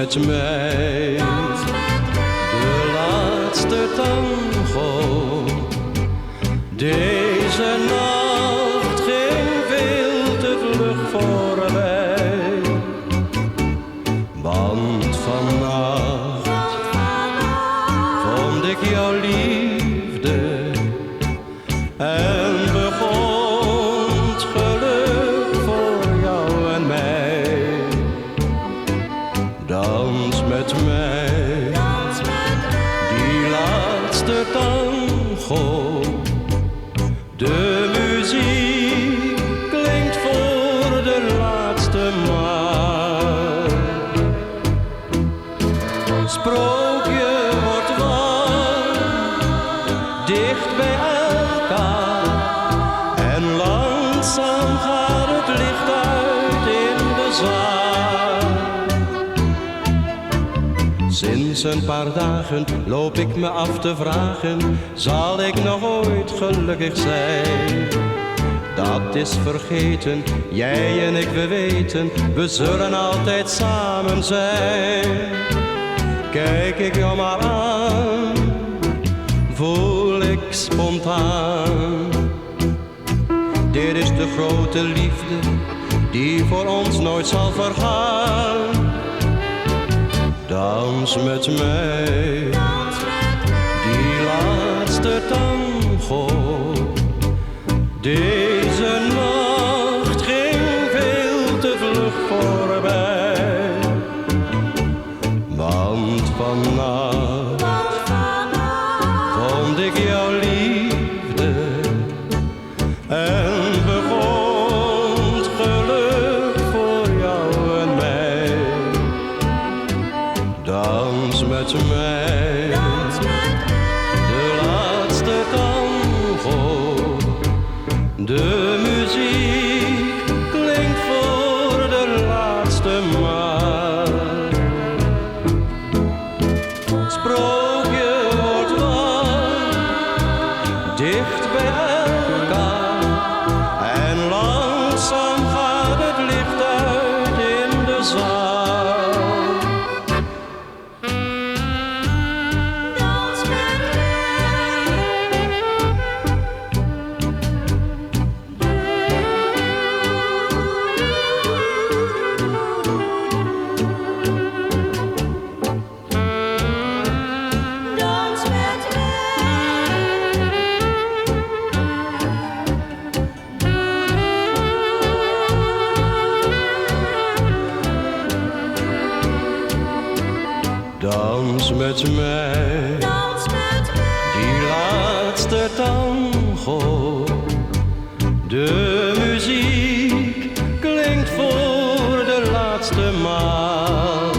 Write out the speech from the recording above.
met mij, de laatste tango. Deze nacht ging veel te vlug voorbij, want vannacht vond ik jouw liefde en begon het geluk voor jou en mij. Dans met mij, die laatste tango. De muziek klinkt voor de laatste maal. Sprookje wordt warm, dicht bij elkaar, en langzaam gaat het licht uit in de zaal. Sinds een paar dagen loop ik me af te vragen, zal ik nog ooit gelukkig zijn? Dat is vergeten, jij en ik, we weten, we zullen altijd samen zijn. Kijk ik jou maar aan, voel ik spontaan. Dit is de grote liefde, die voor ons nooit zal vergaan. Dans met mij, die laatste tango. Deze nacht ging veel te vlug voorbij, want vannacht vond ik jouw liefde en begon het geluk voor jou en mij. Dans met mij, de laatste tango. De muziek klinkt voor de laatste maal. Sprookje wordt warm, dicht bij elkaar, en langzaam gaat het licht uit in de zaal. Dans met mij, die laatste tango. De muziek klinkt voor de laatste maal.